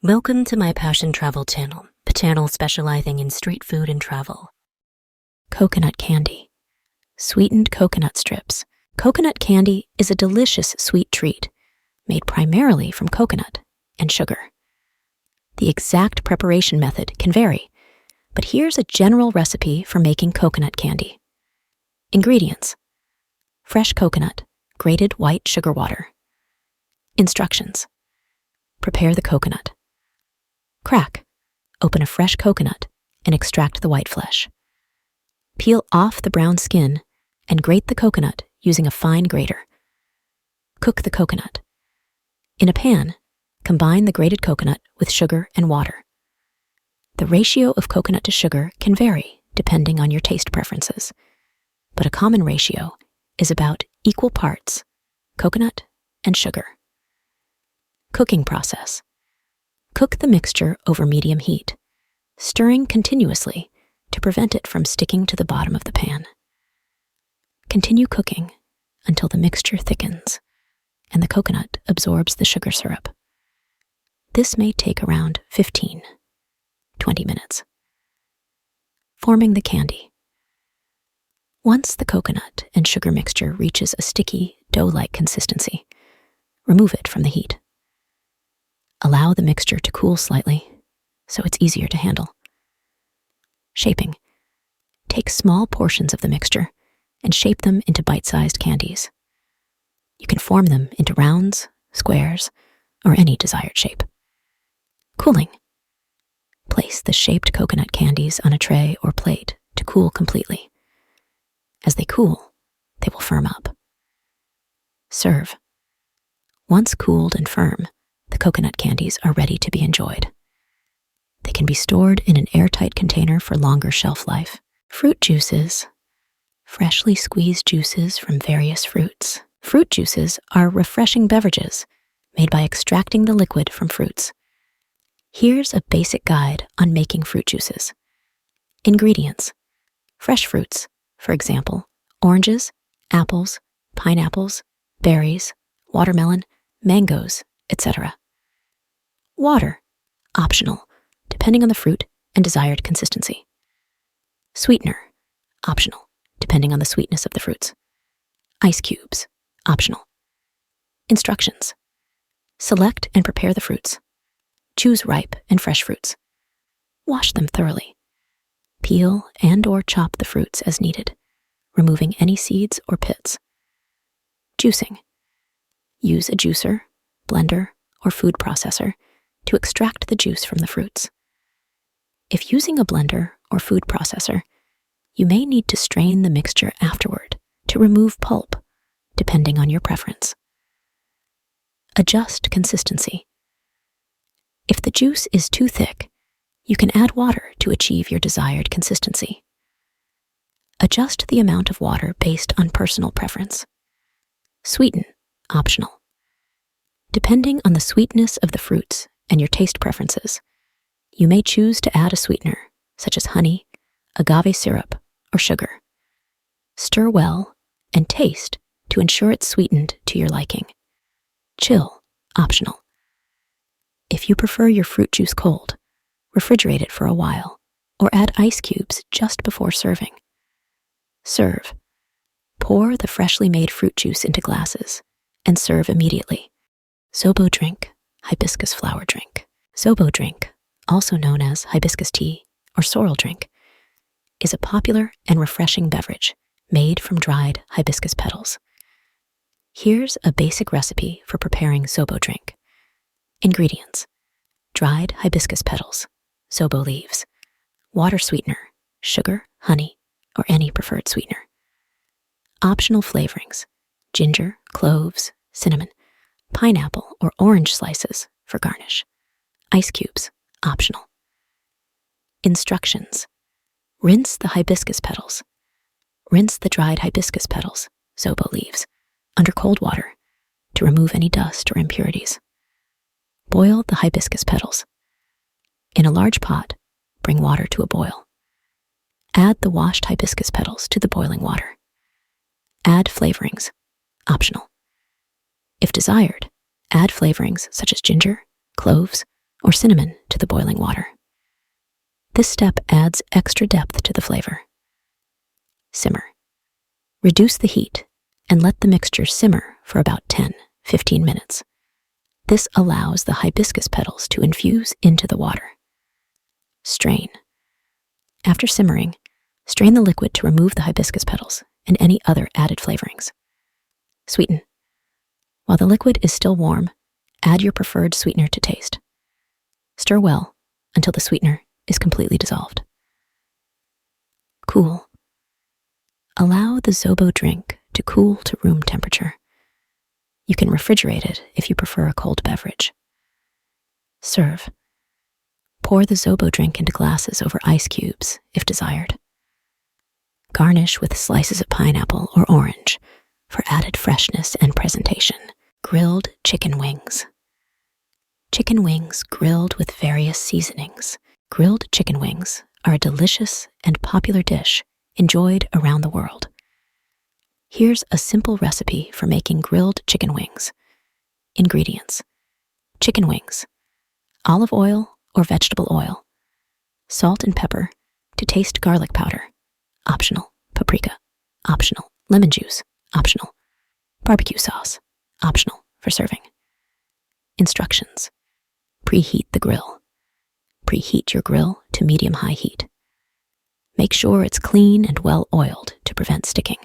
Welcome to my Passion Travel channel, the channel specializing in street food and travel. Coconut candy. Sweetened coconut strips. Coconut candy is a delicious sweet treat made primarily from coconut and sugar. The exact preparation method can vary, but here's a general recipe for making coconut candy. Ingredients: fresh coconut, grated white sugar water. Instructions: prepare the coconut. Crack. Open a fresh coconut and extract the white flesh. Peel off the brown skin and grate the coconut using a fine grater. Cook the coconut. In a pan, combine the grated coconut with sugar and water. The ratio of coconut to sugar can vary depending on your taste preferences, but a common ratio is about equal parts coconut and sugar. Cooking process. Cook the mixture over medium heat, stirring continuously to prevent it from sticking to the bottom of the pan. Continue cooking until the mixture thickens and the coconut absorbs the sugar syrup. This may take around 15-20 minutes. Forming the candy. Once the coconut and sugar mixture reaches a sticky, dough-like consistency, remove it from the heat. Allow the mixture to cool slightly so it's easier to handle. Shaping. Take small portions of the mixture and shape them into bite-sized candies. You can form them into rounds, squares, or any desired shape. Cooling. Place the shaped coconut candies on a tray or plate to cool completely. As they cool, they will firm up. Serve. Once cooled and firm, the coconut candies are ready to be enjoyed. They can be stored in an airtight container for longer shelf life. Fruit juices. Freshly squeezed juices from various fruits. Fruit juices are refreshing beverages made by extracting the liquid from fruits. Here's a basic guide on making fruit juices. Ingredients: fresh fruits, for example, oranges, apples, pineapples, berries, watermelon, mangoes, etc. Water, optional, depending on the fruit and desired consistency. Sweetener, optional, depending on the sweetness of the fruits. Ice cubes, optional. Instructions: select and prepare the fruits. Choose ripe and fresh fruits. Wash them thoroughly. Peel and/or chop the fruits as needed, removing any seeds or pits. Juicing. Use a juicer, blender, or food processor to extract the juice from the fruits. If using a blender or food processor, you may need to strain the mixture afterward to remove pulp, depending on your preference. Adjust consistency. If the juice is too thick, you can add water to achieve your desired consistency. Adjust the amount of water based on personal preference. Sweeten, optional. Depending on the sweetness of the fruits and your taste preferences, you may choose to add a sweetener, such as honey, agave syrup, or sugar. Stir well and taste to ensure it's sweetened to your liking. Chill, optional. If you prefer your fruit juice cold, refrigerate it for a while or add ice cubes just before serving. Serve. Pour the freshly made fruit juice into glasses and serve immediately. Zobo Drink, Hibiscus flower drink. Zobo Drink, also known as hibiscus tea or sorrel drink, is a popular and refreshing beverage made from dried hibiscus petals. Here's a basic recipe for preparing Zobo Drink. Ingredients: dried hibiscus petals, zobo leaves, water sweetener, sugar, honey, or any preferred sweetener. Optional flavorings: ginger, cloves, cinnamon, pineapple or orange slices for garnish. Ice cubes, optional. Instructions: rinse the hibiscus petals. Rinse the dried hibiscus petals, zobo leaves, under cold water to remove any dust or impurities. Boil the hibiscus petals. In a large pot, bring water to a boil. Add the washed hibiscus petals to the boiling water. Add flavorings, optional. If desired, add flavorings such as ginger, cloves, or cinnamon to the boiling water. This step adds extra depth to the flavor. Simmer. Reduce the heat and let the mixture simmer for about 10-15 minutes. This allows the hibiscus petals to infuse into the water. Strain. After simmering, strain the liquid to remove the hibiscus petals and any other added flavorings. Sweeten. While the liquid is still warm, add your preferred sweetener to taste. Stir well until the sweetener is completely dissolved. Cool. Allow the Zobo drink to cool to room temperature. You can refrigerate it if you prefer a cold beverage. Serve. Pour the Zobo drink into glasses over ice cubes if desired. Garnish with slices of pineapple or orange for added freshness and presentation. Grilled chicken wings. Chicken wings grilled with various seasonings. Grilled chicken wings are a delicious and popular dish enjoyed around the world. Here's a simple recipe for making grilled chicken wings. Ingredients: chicken wings, olive oil or vegetable oil, salt and pepper, to taste garlic powder, optional, paprika, optional, lemon juice, optional, barbecue sauce, optional for serving. Instructions: preheat the grill. Preheat your grill to medium-high heat. Make sure it's clean and well oiled to prevent sticking.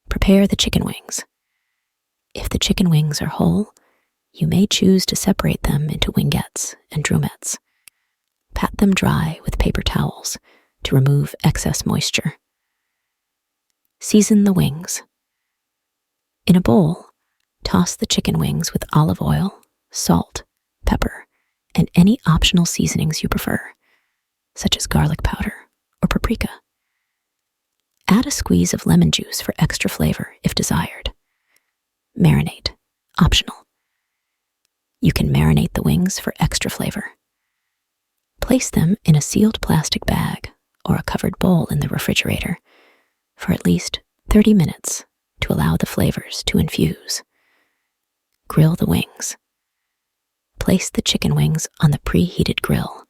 Prepare the chicken wings. If the chicken wings are whole, you may choose to separate them into wingettes and drumettes. Pat them dry with paper towels to remove excess moisture. Season the wings. In a bowl, toss the chicken wings with olive oil, salt, pepper, and any optional seasonings you prefer, such as garlic powder or paprika. Add a squeeze of lemon juice for extra flavor if desired. Marinate, optional. You can marinate the wings for extra flavor. Place them in a sealed plastic bag or a covered bowl in the refrigerator for at least 30 minutes to allow the flavors to infuse. Grill the wings. Place the chicken wings on the preheated grill.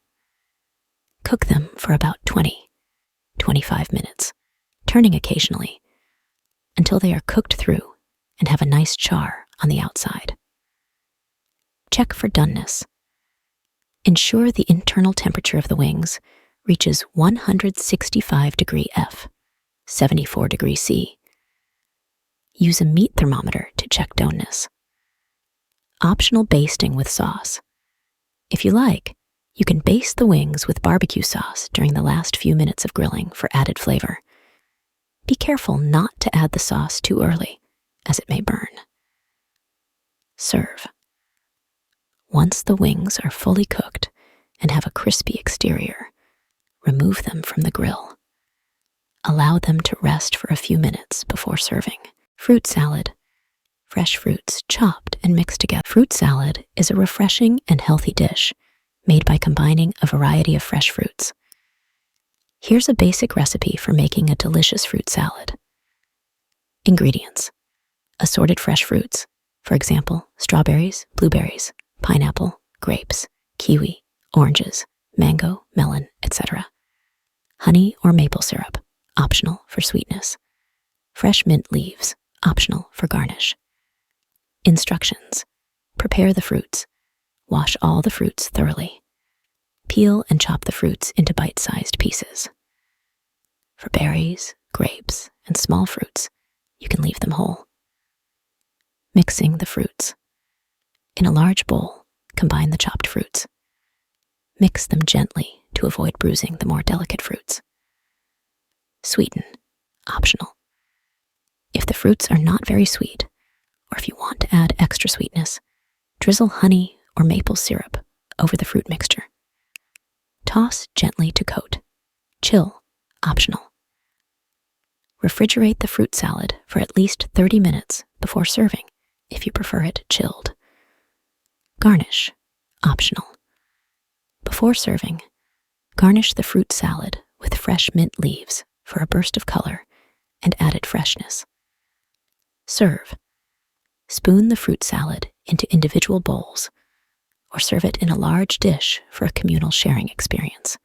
Cook them for about 20-25 minutes, turning occasionally, until they are cooked through and have a nice char on the outside. Check for doneness. Ensure the internal temperature of the wings reaches 165 degrees F, 74 degrees C. Use a meat thermometer to check doneness. Optional basting with sauce. If you like, you can baste the wings with barbecue sauce during the last few minutes of grilling for added flavor. Be careful not to add the sauce too early, as it may burn. Serve. Once the wings are fully cooked and have a crispy exterior, remove them from the grill. Allow them to rest for a few minutes before serving. Fruit salad. Fresh fruits chopped and mixed together. Fruit salad is a refreshing and healthy dish made by combining a variety of fresh fruits. Here's a basic recipe for making a delicious fruit salad. Ingredients: assorted fresh fruits, for example, strawberries, blueberries, pineapple, grapes, kiwi, oranges, mango, melon, etc. Honey or maple syrup, optional for sweetness. Fresh mint leaves, optional for garnish. Instructions: prepare the fruits. Wash all the fruits thoroughly. Peel and chop the fruits into bite-sized pieces. For berries, grapes, and small fruits, you can leave them whole. Mixing the fruits. In a large bowl, combine the chopped fruits. Mix them gently to avoid bruising the more delicate fruits. Sweeten, optional. If the fruits are not very sweet, or if you want to add extra sweetness, drizzle honey or maple syrup over the fruit mixture. Toss gently to coat. Chill, optional. Refrigerate the fruit salad for at least 30 minutes before serving, if you prefer it chilled. Garnish, optional. Before serving, garnish the fruit salad with fresh mint leaves for a burst of color and added freshness. Serve. Spoon the fruit salad into individual bowls, or serve it in a large dish for a communal sharing experience.